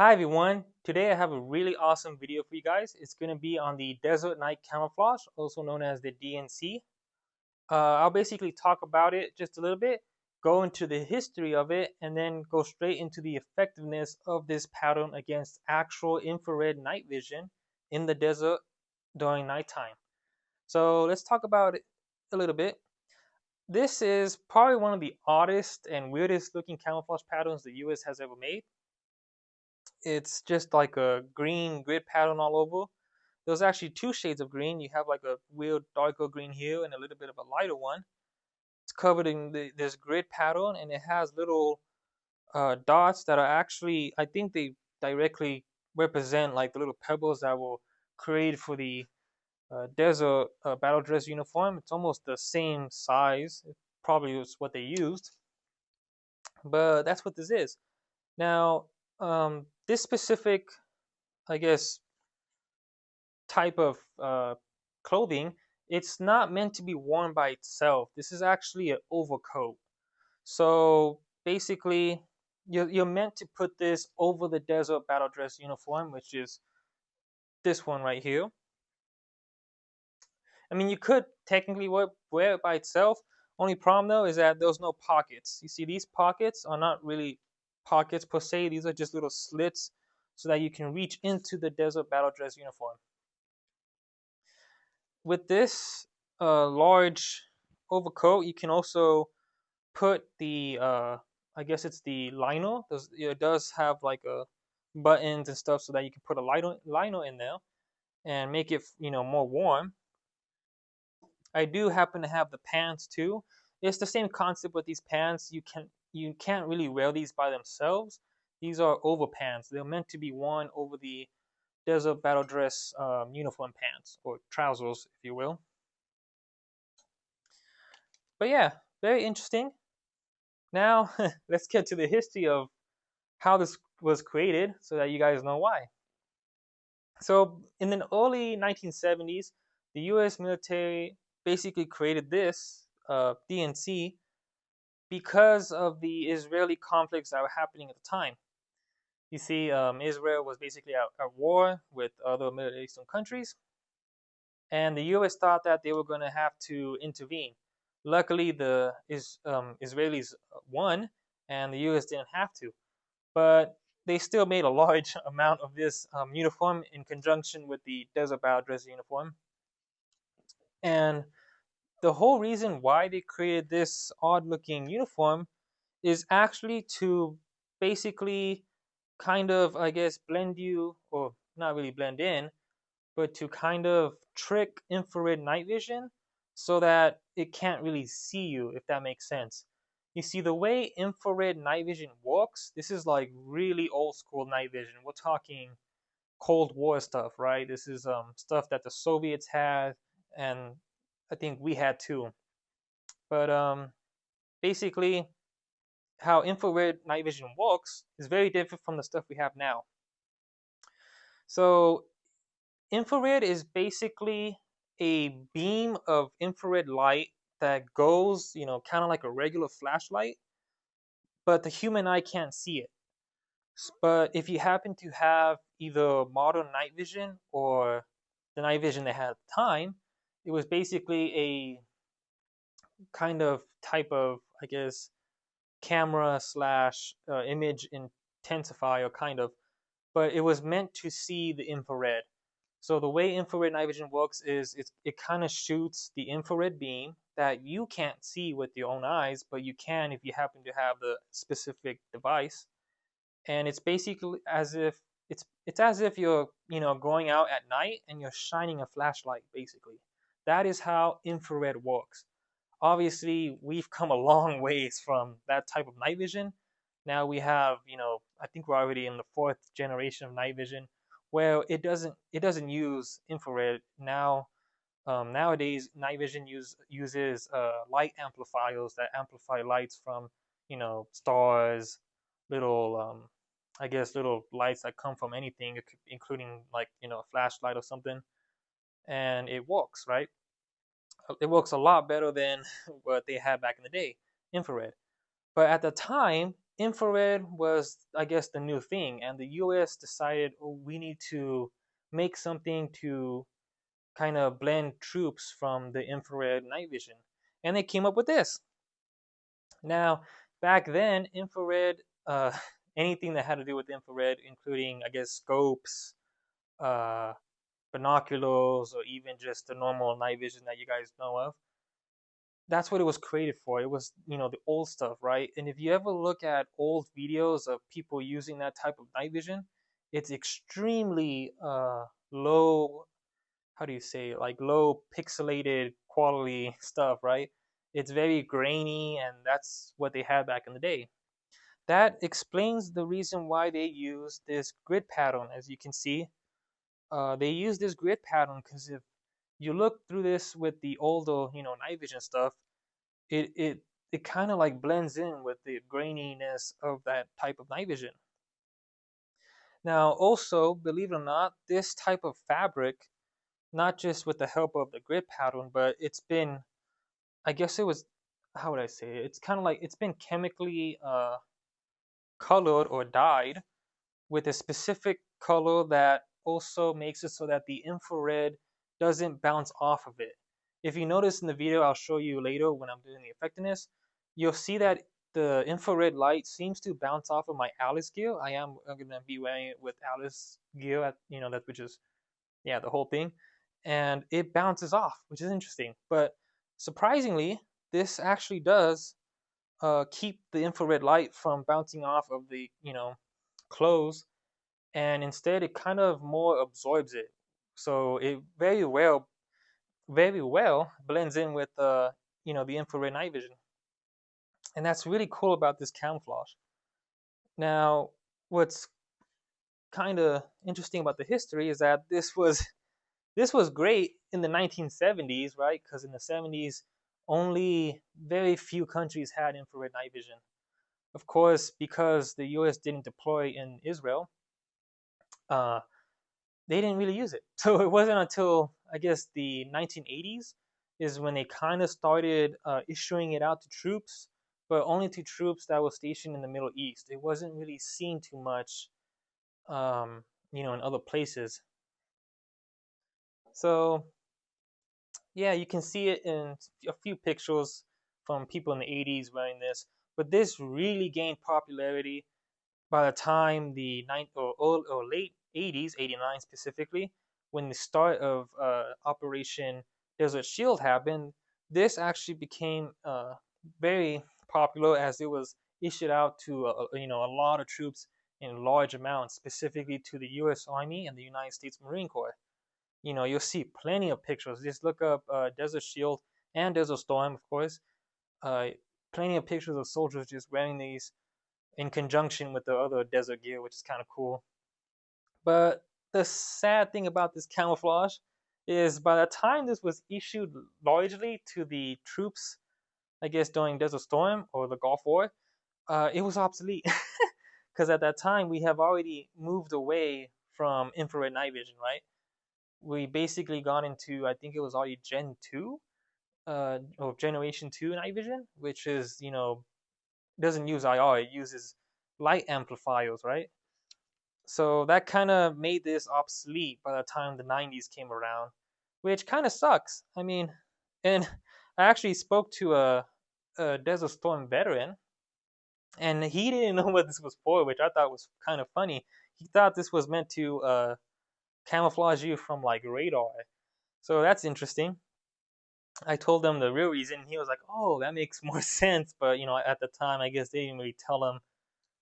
Hi everyone, today I have a really awesome video for you guys. It's going to be on the Desert Night Camouflage, also known as the DNC. I'll basically talk about it just a little bit, go into the history of it, and then go straight into the effectiveness of this pattern against actual infrared night vision in the desert during nighttime. So let's talk about it a little bit. This is probably one of the oddest and weirdest looking camouflage patterns the US has ever made. It's just like a green grid pattern all over. There's actually two shades of green. You have like a weird darker green here and a little bit of a lighter one. It's covered in this grid pattern, and it has little dots that are actually, I think they directly represent like the little pebbles that were created for the desert battle dress uniform. It's almost the same size. It probably was what they used, but that's what this is. Now, this specific, I guess, type of clothing, it's not meant to be worn by itself. This is actually an overcoat. So basically, you're meant to put this over the desert battle dress uniform, which is this one right here. I mean, you could technically wear it by itself. Only problem though is that there's no pockets. You see, these pockets are not really pockets per se. These are just little slits so that you can reach into the desert battle dress uniform. With this large overcoat, you can also put the I guess it's the liner. It does have like a buttons and stuff so that you can put a liner in there and make it more warm. I do happen to have the pants too. It's the same concept with these pants. You can't really wear these by themselves. These are over pants. They're meant to be worn over the desert battle dress uniform pants or trousers, if you will. But yeah, very interesting. Now, let's get to the history of how this was created so that you guys know why. So, in the early 1970s, the US military basically created this DNC because of the Israeli conflicts that were happening at the time. You see, Israel was basically at war with other Middle Eastern countries, and the US thought that they were going to have to intervene. Luckily, the Israelis won, and the US didn't have to. But they still made a large amount of this uniform in conjunction with the desert battle dress uniform. And the whole reason why they created this odd looking uniform is actually to basically kind of, I guess, blend you, or not really blend in, but to kind of trick infrared night vision so that it can't really see you, if that makes sense. You see, the way infrared night vision works, this is like really old school night vision. We're talking Cold War stuff, right? This is stuff that the Soviets had, and I think we had too. But basically, how infrared night vision works is very different from the stuff we have now. So infrared is basically a beam of infrared light that goes, kind of like a regular flashlight, but the human eye can't see it. But if you happen to have either modern night vision or the night vision they had at the time, it was basically a kind of type of, I guess, camera slash image intensifier kind of, but it was meant to see the infrared. So the way infrared night vision works is it kind of shoots the infrared beam that you can't see with your own eyes, but you can if you happen to have the specific device. And it's basically as if it's as if you're going out at night and you're shining a flashlight. Basically, that is how infrared works. Obviously, we've come a long ways from that type of night vision. Now we have, I think we're already in the fourth generation of night vision, where it doesn't use infrared now. Nowadays, night vision uses light amplifiers that amplify lights from stars, little I guess little lights that come from anything, including like a flashlight or something, and it works, right? It works a lot better than what they had back in the day, infrared. But at the time, infrared was, I guess, the new thing, and the U.S. decided, oh, we need to make something to kind of blend troops from the infrared night vision, and they came up with this. Now, back then, infrared, anything that had to do with infrared, including, I guess, scopes, uh, binoculars, or even just the normal night vision that you guys know of, that's what it was created for. It was, the old stuff, right? And if you ever look at old videos of people using that type of night vision, it's extremely low, how do you say it? Like low pixelated quality stuff, right? It's very grainy, and that's what they had back in the day. That explains the reason why they use this grid pattern. As you can see, they use this grid pattern because if you look through this with the older, night vision stuff, it kind of like blends in with the graininess of that type of night vision. Now, also, believe it or not, this type of fabric, not just with the help of the grid pattern, but it's been, I guess it was, how would I say it? It's kind of like it's been chemically colored or dyed with a specific color that also makes it so that the infrared doesn't bounce off of it. If you notice in the video I'll show you later when I'm doing the effectiveness, you'll see that the infrared light seems to bounce off of my Alice gear. I'm gonna be wearing it with Alice gear at, that, which is, yeah, the whole thing, and it bounces off, which is interesting. But surprisingly, this actually does keep the infrared light from bouncing off of the, clothes, and instead it kind of more absorbs it. So it very well blends in with the infrared night vision, and that's really cool about this camouflage. Now, what's kind of interesting about the history is that this was great in the 1970s, right? Because in the 70s, only very few countries had infrared night vision. Of course, because the U.S. didn't deploy in Israel, uh, they didn't really use it. So it wasn't until, I guess, the 1980s is when they kind of started issuing it out to troops, but only to troops that were stationed in the Middle East. It wasn't really seen too much, in other places. So yeah, you can see it in a few pictures from people in the 80s wearing this, but this really gained popularity by the time the or late 80s, 89 specifically, when the start of Operation Desert Shield happened. This actually became very popular as it was issued out to a lot of troops in large amounts, specifically to the U.S. Army and the United States Marine Corps. You'll see plenty of pictures. Just look up Desert Shield and Desert Storm, of course. Uh, Plenty of pictures of soldiers just wearing these in conjunction with the other desert gear, which is kind of cool. But the sad thing about this camouflage is by the time this was issued largely to the troops, I guess during Desert Storm or the Gulf War, it was obsolete. Because at that time we have already moved away from infrared night vision, right? We basically got into, I think it was already Gen 2, or Generation 2 night vision, which is, doesn't use IR, it uses light amplifiers, right? So that kind of made this obsolete by the time the 90s came around, which kind of sucks. I mean, and I actually spoke to a Desert Storm veteran, and he didn't know what this was for, which I thought was kind of funny. He thought this was meant to camouflage you from like radar. So that's interesting. I told him the real reason. He was like, "Oh, that makes more sense." But at the time, I guess they didn't really tell him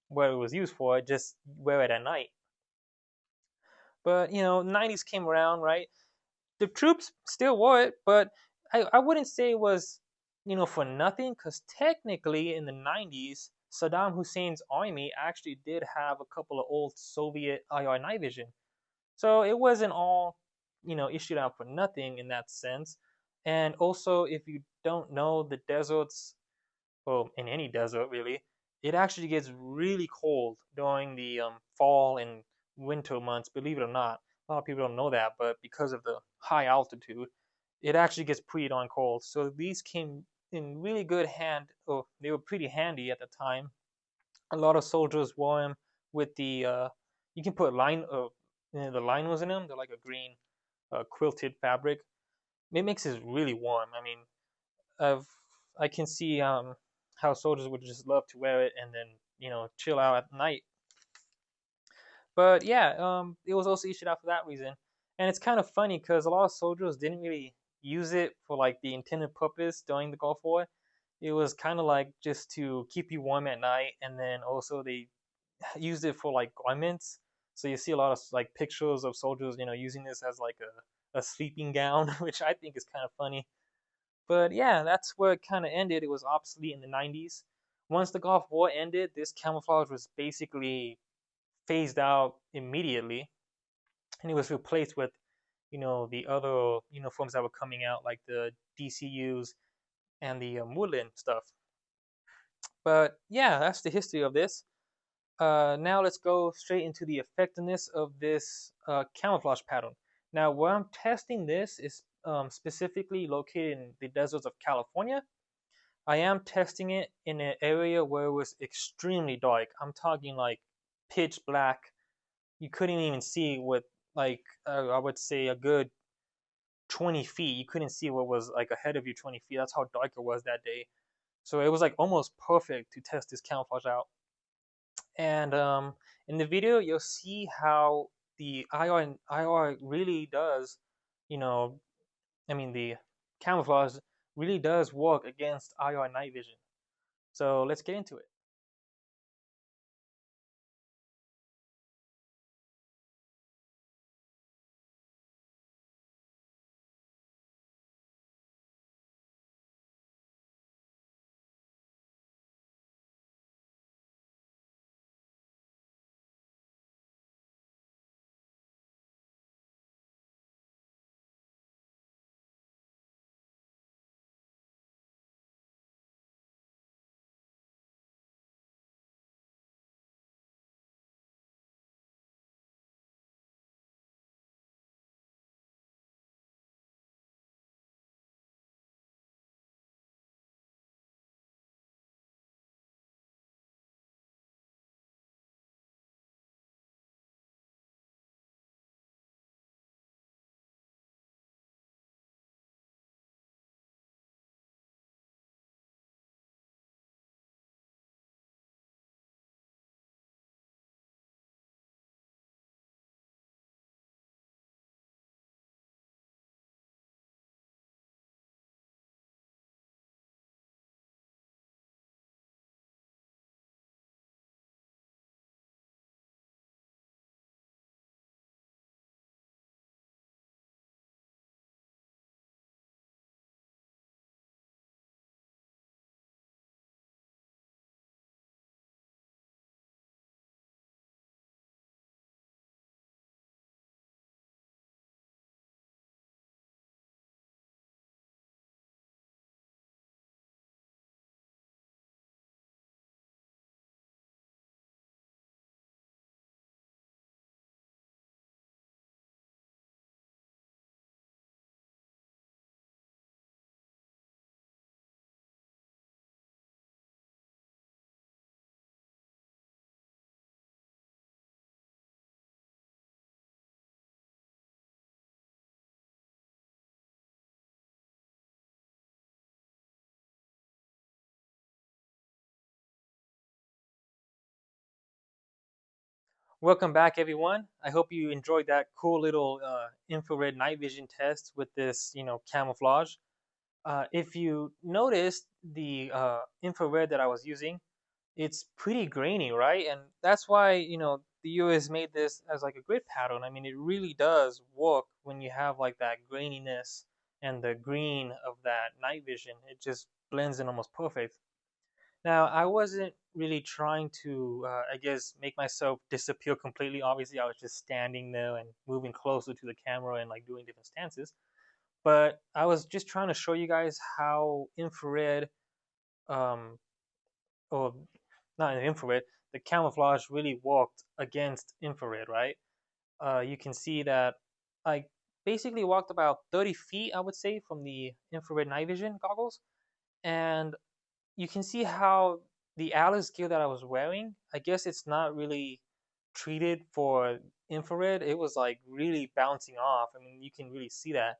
what it was used for. Just wear it at night. But 90s came around, right? The troops still wore it, but I wouldn't say it was for nothing, because technically in the 90s, Saddam Hussein's army actually did have a couple of old Soviet IR night vision. So it wasn't all, issued out for nothing in that sense. And also, if you don't know, the deserts, well, in any desert really, it actually gets really cold during the fall and winter months. Believe it or not, a lot of people don't know that, but because of the high altitude, it actually gets pretty darn cold. So these came in really good hand, or they were pretty handy at the time A lot of soldiers wore them with the you can put line of the line was in them. They're like a green quilted fabric. It makes it really warm. I mean, I've I can see how soldiers would just love to wear it and then chill out at night. But yeah, it was also issued out for that reason, and it's kind of funny because a lot of soldiers didn't really use it for like the intended purpose during the Gulf War. It was kind of like just to keep you warm at night, and then also they used it for like garments. So you see a lot of like pictures of soldiers, using this as like a sleeping gown, which I think is kind of funny. But yeah, that's where it kind of ended. It was obsolete in the 90s. Once the Gulf War ended, this camouflage was basically phased out immediately, and it was replaced with, the other uniforms that were coming out, like the DCUs and the Woolen stuff. But yeah, that's the history of this. Now let's go straight into the effectiveness of this camouflage pattern. Now, where I'm testing this is specifically located in the deserts of California. I am testing it in an area where it was extremely dark. I'm talking like pitch black. You couldn't even see with like I would say a good 20 feet. You couldn't see what was like ahead of you 20 feet. That's how dark it was that day. So it was like almost perfect to test this camouflage out. And in the video, you'll see how the IR really does, you know, I mean, the camouflage really does work against IR night vision. So let's get into it. Welcome back, everyone. I hope you enjoyed that cool little infrared night vision test with this, camouflage. If you noticed the infrared that I was using, it's pretty grainy, right? And that's why, the US made this as like a grid pattern. I mean, it really does work when you have like that graininess and the green of that night vision. It just blends in almost perfect. Now, I wasn't really trying to, I guess, make myself disappear completely. Obviously, I was just standing there and moving closer to the camera and like doing different stances. But I was just trying to show you guys how infrared, um, or not infrared, the camouflage really worked against infrared, right? You can see that I basically walked about 30 feet, I would say, from the infrared night vision goggles, and you can see how the Alice gear that I was wearing, I guess it's not really treated for infrared. It was like really bouncing off. I mean, you can really see that.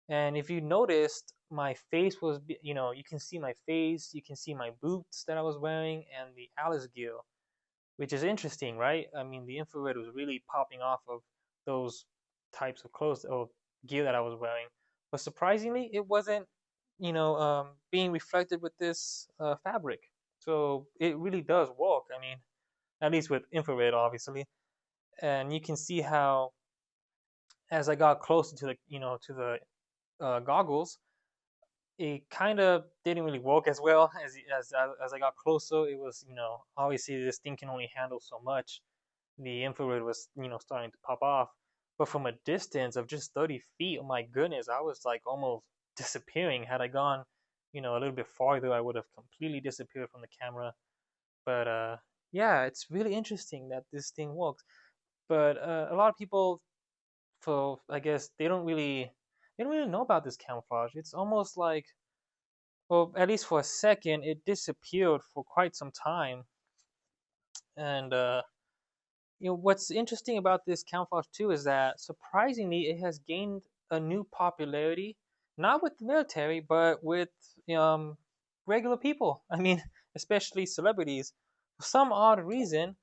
And if you noticed, my face was, you can see my face, you can see my boots that I was wearing, and the Alice gear, which is interesting, right? I mean, the infrared was really popping off of those types of clothes or gear that I was wearing. But surprisingly, it wasn't, being reflected with this fabric. So it really does work. I mean, at least with infrared, obviously. And you can see how, as I got closer to the goggles, it kind of didn't really work as well as I got closer. It was, obviously this thing can only handle so much. The infrared was, starting to pop off. But from a distance of just 30 feet, oh my goodness, I was like almost disappearing. Had I gone, a little bit farther, I would have completely disappeared from the camera. But yeah, it's really interesting that this thing works. But a lot of people, for I guess they don't really know about this camouflage. It's almost like, well, at least for a second, it disappeared for quite some time. And what's interesting about this camouflage too is that surprisingly, it has gained a new popularity, not with the military, but with um, regular people. I mean, especially celebrities. For some odd reason,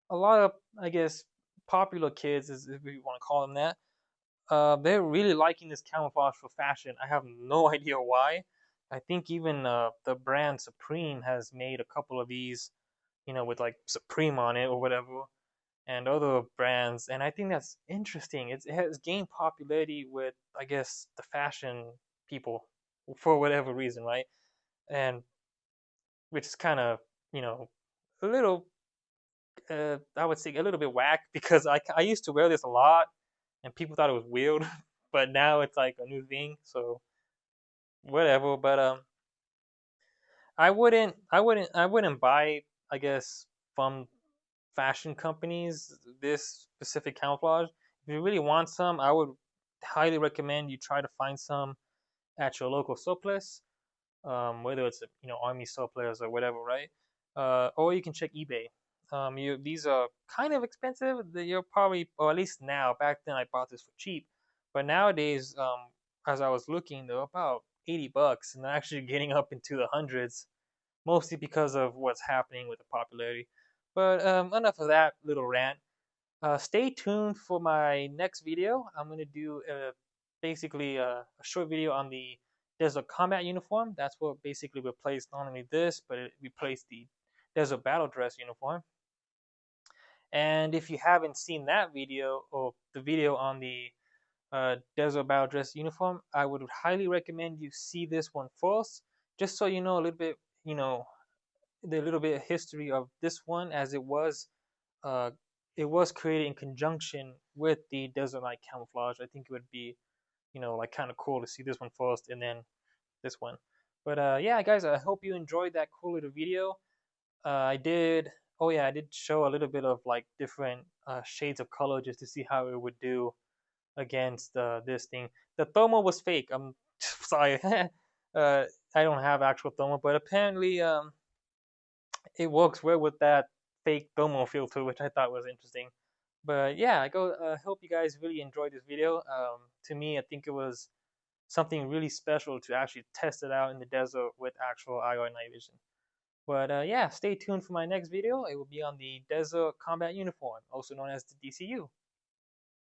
a lot of, I guess, popular kids, if we want to call them that, they're really liking this camouflage for fashion. I have no idea why. I think even the brand Supreme has made a couple of these, with like Supreme on it or whatever, and other brands. And I think that's interesting. It has gained popularity with, I guess, the fashion people for whatever reason, right? And which is kind of, you know, a little, I would say a little bit whack because I used to wear this a lot and people thought it was weird, but now it's like a new thing. So whatever. But I wouldn't buy, I guess, from fashion companies this specific camouflage. If you really want some, I would highly recommend you try to find some at your local surplus, whether it's a, army surplus or whatever, right? Or you can check eBay. These are kind of expensive. You're probably, or at least now. Back then, I bought this for cheap, but nowadays, as I was looking, they're about $80, and they're actually getting up into the hundreds, mostly because of what's happening with the popularity. But enough of that little rant. Stay tuned for my next video. I'm gonna do basically a short video on the Desert Combat uniform. That's what basically replaced not only this, but it replaced the Desert Battle Dress uniform. And if you haven't seen that video or the video on the Desert Battle Dress uniform, I would highly recommend you see this one first, just so you know a little bit, the little bit of history of this one, as uh, it was created in conjunction with the Desert Night Camouflage. I think it would be, like kind of cool to see this one first and then this one. But yeah, guys, I hope you enjoyed that cool little video. I did. Oh yeah, I did show a little bit of like different shades of color just to see how it would do against this thing. The thermal was fake. I'm sorry. I don't have actual thermal, but apparently it works well with that fake thermal filter, which I thought was interesting. But yeah, I go. Hope you guys really enjoyed this video. To me, I think it was something really special to actually test it out in the desert with actual IR night vision. But yeah, stay tuned for my next video. It will be on the Desert Combat Uniform, also known as the DCU.